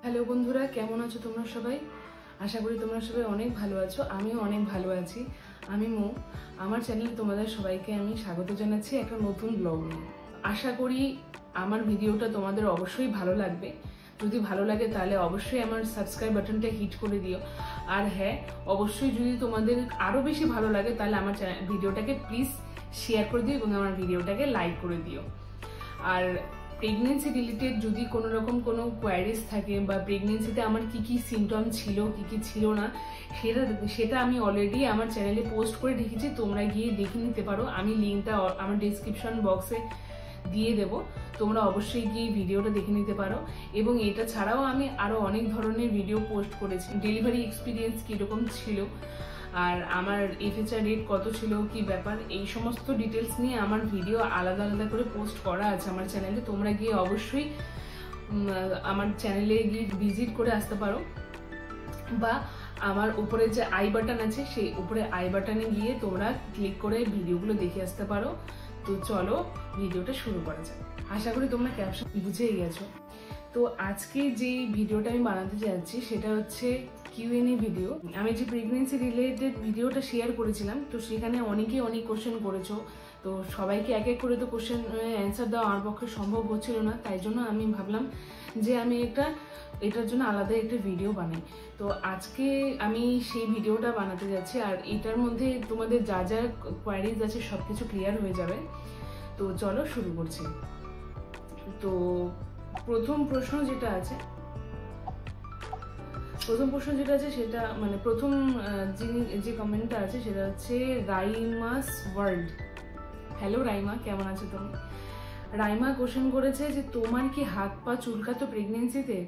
Hello বন্ধুরা, কেমন আছো তোমরা সবাই? আশা করি তোমরা সবাই অনেক ভালো আছো। আমিও অনেক ভালো আছি। আমি মো। আমার চ্যানেলে তোমাদের সবাইকে আমি স্বাগত জানাচ্ছি একটা নতুন ব্লগ নিয়ে। আশা করি আমার ভিডিওটা তোমাদের অবশ্যই ভালো লাগবে। যদি ভালো লাগে তাহলে অবশ্যই আমার সাবস্ক্রাইব বাটনটা হিট করে দিও। আর হ্যাঁ, অবশ্যই যদি তোমাদের আরও বেশি ভালো লাগে তাহলে আমার ভিডিওটাকে প্লিজ শেয়ার করে দিও এবং আমার ভিডিওটাকে লাইক করে দিও। আর প্রেগনেন্সি রিলেটেড যদি কোনো রকম কোনো কোয়ারিজ থাকে বা প্রেগনেন্সিতে আমার কি কি সিমটম ছিল কি কি ছিল না সেটা আমি অলরেডি আমার চ্যানেলে পোস্ট করে রেখেছি, তোমরা গিয়ে দেখে নিতে পারো। আমি লিঙ্কটা আমার ডিসক্রিপশন বক্সে দিয়ে দেব, তোমরা অবশ্যই গিয়ে ভিডিওটা দেখে নিতে পারো। এবং এটা ছাড়াও আমি আরও অনেক ধরনের ভিডিও পোস্ট করেছি, ডেলিভারি এক্সপিরিয়েন্স কীরকম ছিল আর আমার FHR রেট কত ছিল, কি ব্যাপার, এই সমস্ত ডিটেলস নিয়ে আমার ভিডিও আলাদা আলাদা করে পোস্ট করা আছে আমার চ্যানেলে। তোমরা গিয়ে অবশ্যই আমার চ্যানেলে গিয়ে ভিজিট করে আসতে পারো, বা আমার উপরে যে আই বাটন আছে সেই উপরে আই বাটনে গিয়ে তোমরা ক্লিক করে ভিডিওগুলো দেখে আসতে পারো। তো চলো ভিডিওটা শুরু করা যাক। আশা করি তোমরা ক্যাপশন বুঝেই গেছো। তো আজকে যে ভিডিওটা আমি বানাতে যাচ্ছি সেটা হচ্ছে Q&A ভিডিও। আমি যে প্রেগনেন্সি রিলেটেড ভিডিওটা শেয়ার করেছিলাম, তো সেখানে অনেকেই অনেক কোশ্চেন করেছো। তো সবাইকে এক এক করে তো কোশ্চেন অ্যান্সার দেওয়া আমার পক্ষে সম্ভব হচ্ছিল না, তাই জন্য আমি ভাবলাম যে আমি এটার জন্য আলাদা একটা ভিডিও বানাই। তো আজকে আমি সেই ভিডিওটা বানাতে যাচ্ছি, আর এটার মধ্যে তোমাদের যা যা কোয়ারিজ আছে সব কিছু ক্লিয়ার হয়ে যাবে। তো চলো শুরু করছি। তো প্রথম প্রশ্ন যেটা আছে সেটা মানে প্রথম যে কমেন্টটা আছে সেটা হচ্ছে রাইমাস ওয়ার্ল্ড। হ্যালো রাইমা, কেমন আছো তুমি? রাইমা কোশ্চেন করেছে যে তোমার কি হাত পা চুলকাতো প্রেগনেন্সিতে?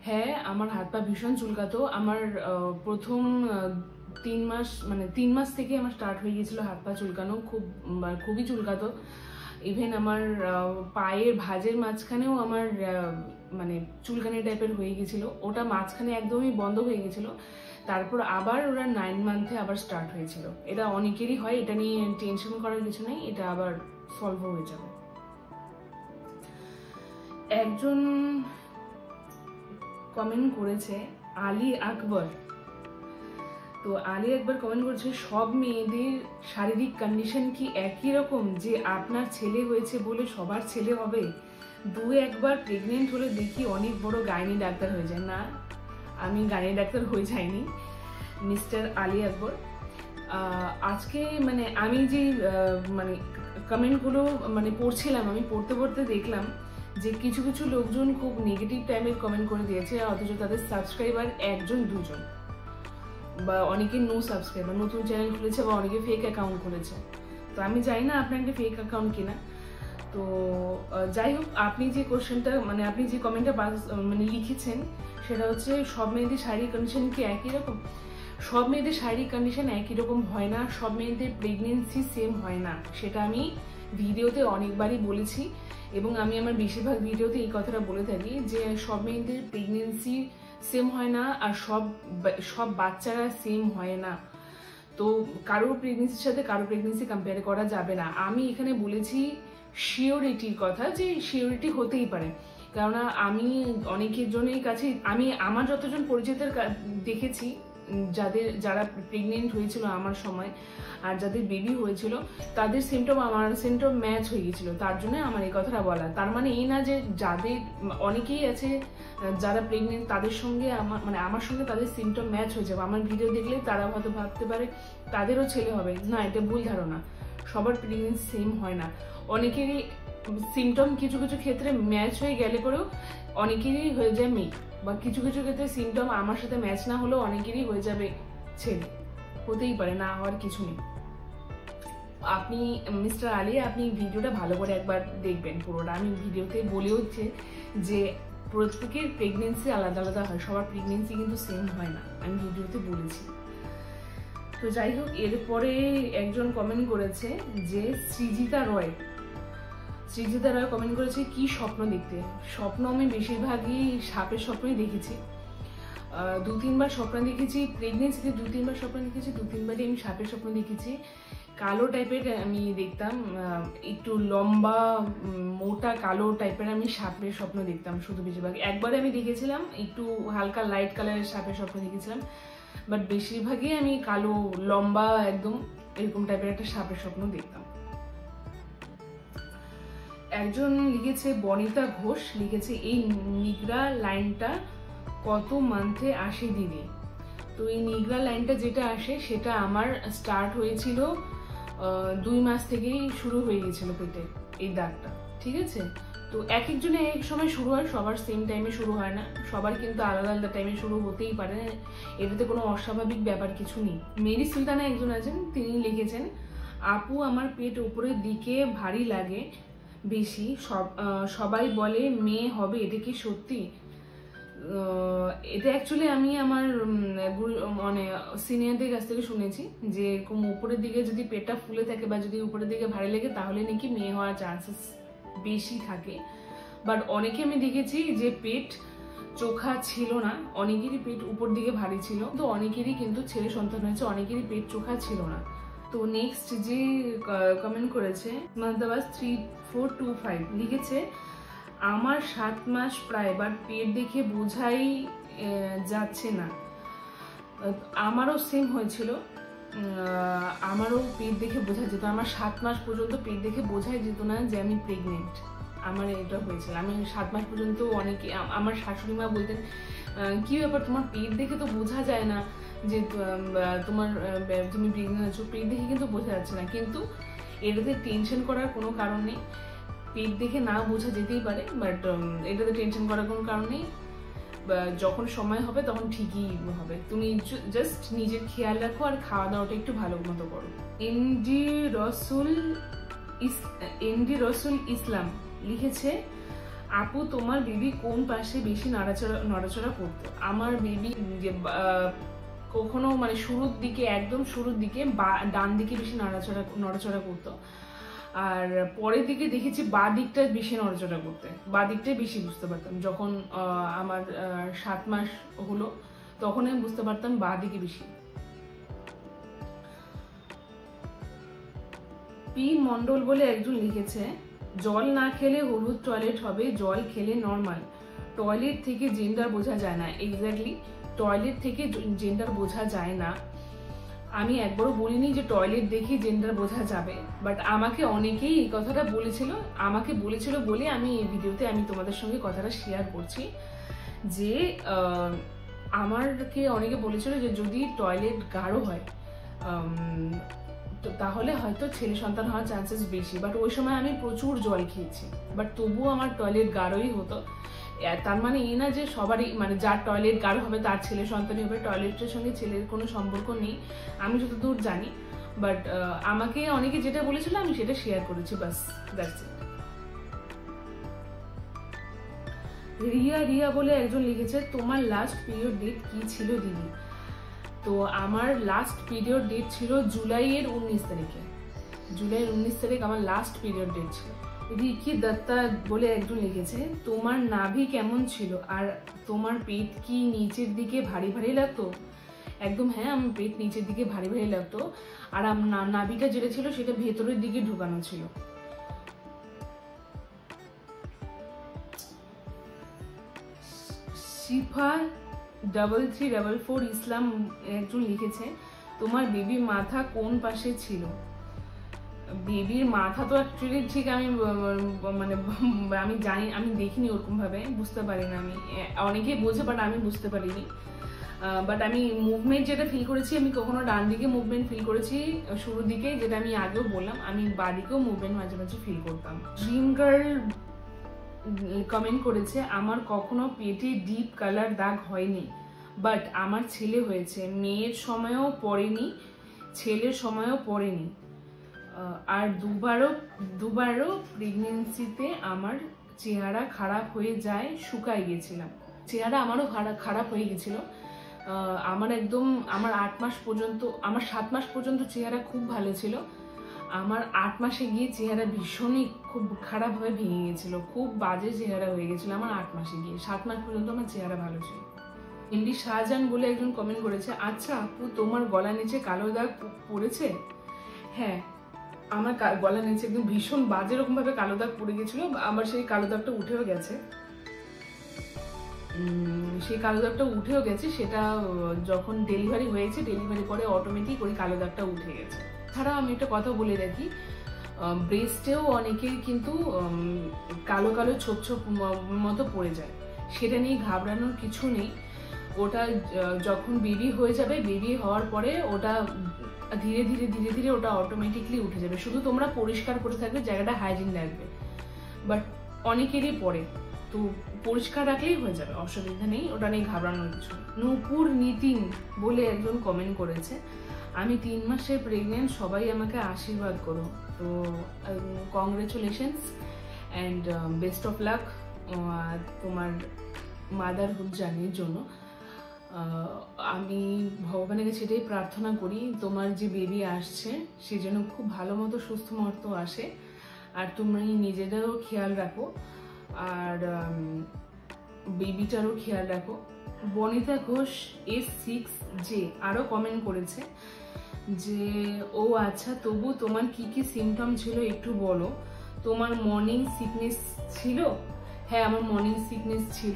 হ্যাঁ, আমার হাত পা ভীষণ চুলকাতো। আমার প্রথম 3 মাস থেকে আমার স্টার্ট হয়ে গিয়েছিল হাত পা চুলকানো, খুবই চুলকাতো। ইভেন আমার পায়ের ভাঁজের মাঝখানেও আমার মানে চুলকানি টাইপের হয়ে গেছিল। ওটা মাঝখানে একদমই বন্ধ হয়ে গেছিল, তারপর আবার ওরা 9 মান্থে আবার স্টার্ট হয়েছিল। এটা অনেকেরই হয়, এটা নিয়ে টেনশন করার কিছু নেই, এটা আবার সলভ হয়ে যাবে। একজন কমেন্ট করেছে আলী আকবর। তো আলী আকবর কমেন্ট করেছে, সব মেয়েদের শারীরিক কন্ডিশন কি একই রকম যে আপনার ছেলে হয়েছে বলে সবার ছেলে হবে? একবার প্রেগনেন্ট হলে দেখি অনেক বড় গাইনি ডাক্তার হয়ে যায়। না, আমি গাইনি ডাক্তার হয়ে যাইনি মিস্টার আলী আকবর। আজকে মানে আমি যে মানে কমেন্টগুলো পড়ছিলাম, আমি পড়তে পড়তে দেখলাম যে কিছু কিছু লোকজন খুব নেগেটিভ টাইমের কমেন্ট করে দিয়েছে, অথচ তাদের সাবস্ক্রাইবার 1-2 বা অনেকে নো সাবস্ক্রাইবার, নতুন চ্যানেল খুলেছে বা অনেকে ফেক অ্যাকাউন্ট খুলেছে। তো আমি জানি না আপনার একটা ফেক অ্যাকাউন্ট কিনা। তো যাই হোক, আপনি যে কোশ্চেনটা আপনি যে কমেন্টটা লিখেছেন সেটা হচ্ছে সব মেয়েদের শারীরিক কন্ডিশন কি একই রকম? সব মেয়েদের শারীরিক কন্ডিশন একই রকম হয় না, সব মেয়েদের প্রেগনেন্সি সেম হয় না। সেটা আমি ভিডিওতে অনেকবারই বলেছি এবং আমি আমার বেশিরভাগ ভিডিওতে এই কথাটা বলে থাকি যে সব মেয়েদের প্রেগনেন্সি সেম হয় না আর সব বাচ্চারা সেম হয় না। তো কারোর প্রেগনেন্সির সাথে কারোর প্রেগনেন্সি কম্পেয়ার করা যাবে না। আমি এখানে বলেছি শিওরিটির কথা, যে শিওরিটি হতেই পারে, কেননা আমি অনেকের জনের কাছে আমি আমার যতজন পরিচিতের দেখেছি যারা প্রেগনেন্ট হয়েছিল আমার সময় আর যাদের বেবি হয়েছিল, তাদের সিমটম আমার সিমটম ম্যাচ হয়ে গেছিল। তার জন্য আমার এই কথাটা বলা। তার মানে এই না যে যাদের অনেকেই আছে যারা প্রেগনেন্ট তাদের সঙ্গে আমার সঙ্গে তাদের সিমটম ম্যাচ হয়ে যাবে, আমার ভিডিও দেখলে তারা হয়তো ভাবতে পারে তাদেরও ছেলে হবে। না, এটা ভুল ধারণা। সবার প্রেগনেন্সি সেম হয় না। অনেকেরই সিমটম কিছু কিছু ক্ষেত্রে ম্যাচ হয়ে গেলে পরেও অনেকেরই হয়ে যায় মেয়ে, বা কিছু কিছু ক্ষেত্রে সিমটম আমার সাথে ম্যাচ না হলেও অনেকেরই হয়ে যাবে ছেলে। হতেই পারে, না হওয়ার কিছু নেই। আপনি মিস্টার আলী, আপনি ভিডিওটা ভালো করে একবার দেখবেন পুরোটা। আমি ভিডিওতে বলে হচ্ছে যে প্রত্যেকের প্রেগনেন্সি আলাদা আলাদা হয়, সবার প্রেগনেন্সি কিন্তু সেম হয় না, আমি ভিডিওতে বলেছি। তো যাই হোক, এরপরে একজন কমেন্ট করেছে যে সৃজিতা রয় কমেন্ট করেছে কি স্বপ্ন দেখতে? স্বপ্ন আমি বেশিরভাগই সাপের স্বপ্নই দেখেছি। 2-3 বার স্বপ্ন দেখেছি, প্রেগনেন্সিতে 2-3 বার স্বপ্ন দেখেছি, 2-3বারই আমি সাপের স্বপ্ন দেখেছি। কালো টাইপের আমি দেখতাম, একটু লম্বা মোটা কালো টাইপের আমি সাপের স্বপ্ন দেখতাম শুধু বেশিরভাগ। একবারে আমি দেখেছিলাম একটু হালকা লাইট কালারের সাপের স্বপ্ন দেখেছিলাম, বাট বেশিরভাগই আমি কালো লম্বা একদম এরকম টাইপের একটা সাপের স্বপ্ন দেখতাম। একজন লিখেছে বনিতা ঘোষ, লিখেছে এই নিগড়া লাইনটা কত মান্থে আসে দিদি? তো এই নিগড়া লাইনটা যেটা আসে সেটা আমার স্টার্ট হয়েছিল 2 মাস থেকেই শুরু হয়ে গেছিল পেটে এই দাগটা, ঠিক আছে? তো এক একজনে এক সময় শুরু হয়, সবার সেম টাইমে শুরু হয় না, সবার কিন্তু আলাদা আলাদা টাইমে শুরু হতেই পারে, এটাতে কোনো অস্বাভাবিক ব্যাপার কিছু নেই। মেরি সুলতানা একজন আছেন, তিনি লিখেছেন আপু আমার পেট উপরের দিকে ভারী লাগে বেশি, সবাই বলে মেয়ে হবে, এটা কি সত্যি? এটা অ্যাকচুয়ালি আমি আমার মানে সিনিয়রদের কাছ থেকে শুনেছি যে এরকম উপরের দিকে যদি পেটটা ফুলে থাকে বা যদি উপরের দিকে ভারী লাগে তাহলে নাকি মেয়ে হওয়ার চান্সেস বেশি থাকে। বাট অনেকে আমি দেখেছি যে পেট চোখা ছিল না, অনেকেরই পেট উপর দিকে ভারী ছিল, তো অনেকেরই কিন্তু ছেলে সন্তান হয়েছে, অনেকেরই পেট চোখা ছিল না। তো নেক্সট যে কমেন্ট করেছে মান্দাবাস 3425 লিখেছে আমার 7 মাস প্রায়, বাট পেট দেখে বোঝাই যাচ্ছে না। আমারও সেম হয়েছিল, আমারও পেট দেখে বোঝা যেত, আমার 7 মাস পর্যন্ত পেট দেখে বোঝাই যেত না যে আমি প্রেগনেন্ট। আমার এটা হয়েছিল, আমি 7 মাস পর্যন্ত অনেকে আমার শাশুড়ি মা বলতেন কি ব্যাপার তোমার পেট দেখে তো বোঝা যায় না যে তুমি প্রেগনেন্ট আছো, পেট দেখে কিন্তু বোঝা যাচ্ছে না। কিন্তু এটাতে টেনশন করার কোনো কারণ নেই, পেট দেখে না বোঝা যেতেই পারে, বাট এটাতে টেনশন করার কোনো কারণ নেই, যখন সময় হবে তখন ঠিকই হবে। তুমি জাস্ট নিজের খেয়াল রাখো আর খাওয়া দাওয়াটা একটু ভালো মতো করো। এনডি রসুল ইসলাম লিখেছে আপু তোমার বেবি কোন পাশে বেশি নড়াচড়া করতো? আমার বেবি যে কখনো মানে শুরুর দিকে, একদম শুরুর দিকে ডান দিকে বেশি নড়াচড়া করতো, আর পরের দিকে দেখেছি বাঁ দিকটা বেশি নড়াচড়া করতে, বাঁ দিকটাই বেশি বুঝতে পারতাম। যখন আমার 7 মাস হলো তখন আমি বুঝতে পারতাম বাঁ দিকে বেশি। পি মন্ডল বলে একজন লিখেছে জল না খেলে হলুদ টয়লেট হবে, জল খেলে নর্মাল, টয়লেট থেকে জেন্ডার বোঝা যায় না। এক্স্যাক্টলি, টয়লেট থেকে জেন্ডার বোঝা যায় না। আমি একবারও বলিনি যে টয়লেট দেখে জেন্ডার বোঝা যাবে, বাট আমাকে অনেকেই এই কথাটা বলেছিল বলে আমি এই ভিডিওতে আমি তোমাদের সঙ্গে কথাটা শেয়ার করছি যে আমাকে অনেকে বলেছিল যে যদি টয়লেট গাঢ় হয় তাহলে হয়তো ছেলে সন্তান হওয়ার চান্সেস বেশি। বাট ওই সময় আমি প্রচুর জল খেয়েছি, বাট তবুও আমার টয়লেট গাঢ়ই হতো। তার মানে এই না যে সবারই মানে যার টয়লেট গাঢ় হবে তার ছেলে সন্তানই হবে, টয়লেটের সঙ্গে ছেলের কোনো সম্পর্ক নেই আমি যতদূর জানি। বাট আমাকে অনেকে যেটা বলেছিল আমি সেটা শেয়ার করেছি, বাস দ্যাটস ইট। রিয়া বলে একজন লিখেছে তোমার লাস্ট পিরিয়ড ডেট কি ছিল দিদি? তো আমার লাস্ট পিরিয়ড ডেট ছিল জুলাইয়ের 19 তারিখে। জুলাইয়ের 19 তারিখ আমার লাস্ট পিরিয়ড ডেট ছিল। রিকি দত্তা বলে একজন লিখেছে তোমার নাভি কেমন ছিল আর তোমার পেট কি নিচের দিকে ভারী ভারী লাগতো? একদম হ্যাঁ, আমার পেট নিচের দিকে ভারী ভারী লাগতো, আর নাভিটা যেটা ছিল সেটা ভেতরের দিকে ঢুকানো ছিল। শিফা 3344 ইসলাম একজন লিখেছে তোমার বেবির মাথা কোন পাশে ছিল? বেবির মাথা তো অ্যাকচুয়ালি ঠিক আমি জানি, আমি দেখিনি ওরকম ভাবে, বুঝতে পারি না। আমি অনেকেই বোঝে বাট আমি বুঝতে পারিনি। বাট আমি মুভমেন্ট যেটা ফিল করেছি, আমি কখনো ডান দিকে মুভমেন্ট ফিল করেছি শুরুর দিকে, যেটা আমি আগেও বললাম, আমি বাঁ দিকেও মুভমেন্ট মাঝে মাঝে ফিল করতাম। ড্রিম গার্ল কমেন্ট করেছে আমার কখনো পেটে ডিপ কালার দাগ হয়নি, বাট আমার ছেলে হয়েছে, মেয়ের সময়ও পড়েনি, ছেলের সময়ও পড়েনি, আর দুবারও প্রেগনেন্সিতে আমার চেহারা খারাপ হয়ে যায়, শুকায় গেছিলাম। চেহারা আমারও খারাপ হয়ে গেছিল। আমার 8 মাস পর্যন্ত, আমার 7 মাস পর্যন্ত চেহারা খুব ভালো ছিল। আমার 8 মাসে গিয়ে চেহারা ভীষণই খুব খারাপভাবে ভেঙে গেছিল, খুব বাজে চেহারা হয়ে গেছিল আমার 8 মাসে গিয়ে। 7 মাস পর্যন্ত আমার চেহারা ভালো ছিল। এমডি শাহজাহান বলে একজন কমেন্ট করেছে, আচ্ছা আপু তোমার গলা নিচে কালো দাগ পড়েছে? হ্যাঁ, আমার গলা নিচে একদম ভীষণ বাজে রকম ভাবে কালো দাগ পড়ে গেছিল। আমার সেই কালো দাগটা উঠেও গেছে, সেটা যখন ডেলিভারি হয়েছে, ডেলিভারি পরে অটোমেটিক ওই কালো দাগটা উঠে গেছে। ছাড়া আমি একটা কথা বলে রাখি, ব্রেস্টেও অনেকের কিন্তু কালো কালো ছোপ ছোপ মতো পড়ে যায়, সেটা নিয়ে ঘাবড়ানোর কিছু নেই। ওটা যখন বেবি হয়ে যাবে, বেবি হওয়ার পরে ওটা ধীরে ধীরে ধীরে ধীরে ওটা অটোমেটিকলি উঠে যাবে। শুধু তোমরা পরিষ্কার করে থাকবে, জায়গাটা হাইজিন রাখবে। বাট অনেকেরই পড়ে, তো পরিষ্কার রাখলেই হয়ে যাবে, অসুবিধা নেই, ওটা নিয়ে ঘাবড়ানোর কিছু। নূপুর নিতিন বলে একজন কমেন্ট করেছে, আমি 3 মাসের প্রেগনেন্ট, সবাই আমাকে আশীর্বাদ করো। তো congratulations and best of luck তোমার মাদারহুড জার্নির জন্য। আমি ভগবানের কাছে এটাই প্রার্থনা করি, তোমার যে বেবি আসছে সে যেন খুব ভালো মতো সুস্থ মতো আসে, আর তুমি নিজেদেরও খেয়াল রাখো আর বেবিটারও খেয়াল রাখো। বনিতা ঘোষ S6J আরও কমেন্ট করেছে যে, ও আচ্ছা, তবু তোমার কি কি সিমটম ছিল একটু বলো। তোমার মর্নিং সিকনেস ছিল? হ্যাঁ, আমার মর্নিং সিকনেস ছিল।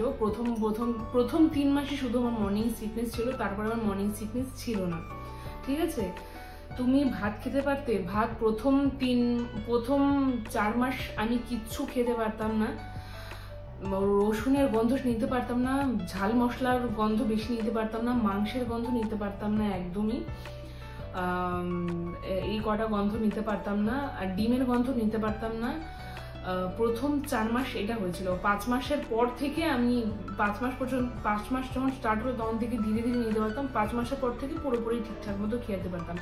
প্রথম 3 মাসে শুধু আমার মর্নিং সিকনেস ছিল, তারপর আমার মর্নিং সিকনেস ছিল না। ঠিক আছে, তুমি ভাত খেতে পারতে? ভাত প্রথম 4 মাস আমি কিচ্ছু খেতে পারতাম না, রসুনের গন্ধ নিতে পারতাম না, ঝাল মশলার গন্ধ বেশি নিতে পারতাম না, মাংসের গন্ধ নিতে পারতাম না একদমই, এই কটা গন্ধ নিতে পারতাম না, আর ডিমের গন্ধ নিতে পারতাম না। প্রথম 4 মাস এটা হয়েছিল। 5 মাসের পর থেকে আমি 5 মাস যখন স্টার্ট হলো তখন থেকে ধীরে ধীরে নিতে পারতাম। 5 মাসের পর থেকে পুরোপুরি ঠিকঠাক মতো খেতে পারতাম।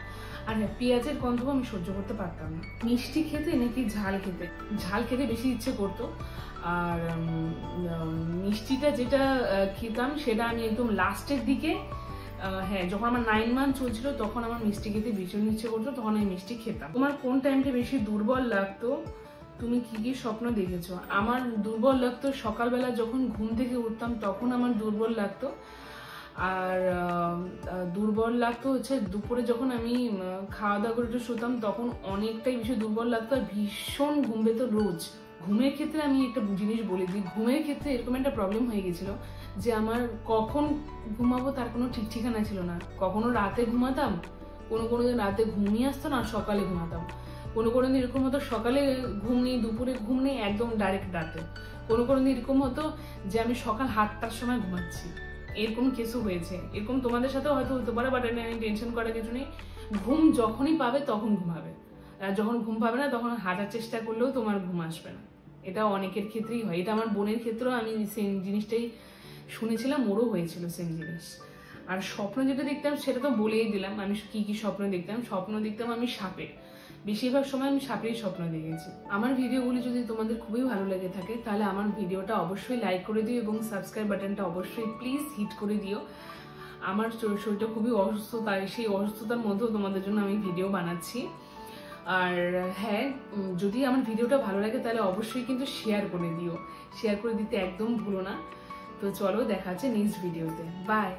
আর হ্যাঁ, পেঁয়াজের গন্ধ আমি সহ্য করতে পারতাম না। মিষ্টি খেতে নাকি ঝাল খেতে? ঝাল খেতে বেশি ইচ্ছে করতো, আর মিষ্টিটা যেটা খেতাম সেটা আমি একদম লাস্টের দিকে, হ্যাঁ, যখন আমার 9 মান্থ চলছিল তখন আমার মিষ্টি খেতে ভীষণ ইচ্ছে করতো, তখন আমি মিষ্টি খেতাম। তোমার কোন টাইমটা বেশি দুর্বল লাগতো? তুমি কি কি স্বপ্ন দেখেছো? আমার দুর্বল লাগতো সকালবেলা যখন ঘুম থেকে উঠতাম তখন আমার দুর্বল লাগতো, আর দুর্বল লাগতো হচ্ছে দুপুরে যখন আমি খাওয়া দাওয়া করে একটু শুতাম তখন অনেকটাই বেশি দুর্বল লাগতো, আর ভীষণ ঘুম পেতো রোজ। ঘুমের ক্ষেত্রে আমি একটা জিনিস বলে দিই, ঘুমের ক্ষেত্রে এরকম একটা প্রবলেম হয়ে গেছিল যে আমার কখন ঘুমাবো তার কোনো ঠিক ঠিকানা ছিল না। কখনো রাতে ঘুমাতাম, কোনো দিন রাতে ঘুমিয়ে আসতো না, সকালে ঘুমাতাম। কোনো দিন এরকম হতো সকালে ঘুম নেই, দুপুরে ঘুম নেই, একদম ডাইরেক্ট রাতে। কোনো দিন এরকম হতো যে আমি সকাল 8টার সময় ঘুমাচ্ছি, এরকম কেসও হয়েছে। এরকম তোমাদের সাথেও হয়তো হতে পারে, বাট আমি টেনশন করার কিছু নেই। ঘুম যখনই পাবে তখন ঘুমাবে, আর যখন ঘুম পাবে না তখন হাঁটার চেষ্টা করলেও তোমার ঘুম আসবে না। এটা অনেকের ক্ষেত্রেই হয়, এটা আমার বোনের ক্ষেত্রেও আমি সেম জিনিসটাই শুনেছিলাম, ওরও হয়েছিল সেম জিনিস। আর স্বপ্ন যেটা দেখতাম সেটা তো বলেই দিলাম, আমি কি কি স্বপ্ন দেখতাম আমি সাপের, বেশিরভাগ সময় আমি সাপেরই স্বপ্ন দেখেছি। আমার ভিডিওগুলি যদি তোমাদের খুবই ভালো লেগে থাকে তাহলে আমার ভিডিওটা অবশ্যই লাইক করে দিও এবং সাবস্ক্রাইব বাটনটা অবশ্যই প্লিজ হিট করে দিও। আমার শরীরটা খুবই অসুস্থ, তাই সেই অসুস্থতার মধ্যেও তোমাদের জন্য আমি ভিডিও বানাচ্ছি। আর হ্যাঁ, যদি আমার ভিডিওটা ভালো লাগে তাহলে অবশ্যই কিন্তু শেয়ার করে দিও, শেয়ার করে দিতে একদম ভুলো না। তো চলো, দেখা হচ্ছে নেক্সট ভিডিওতে, বাই।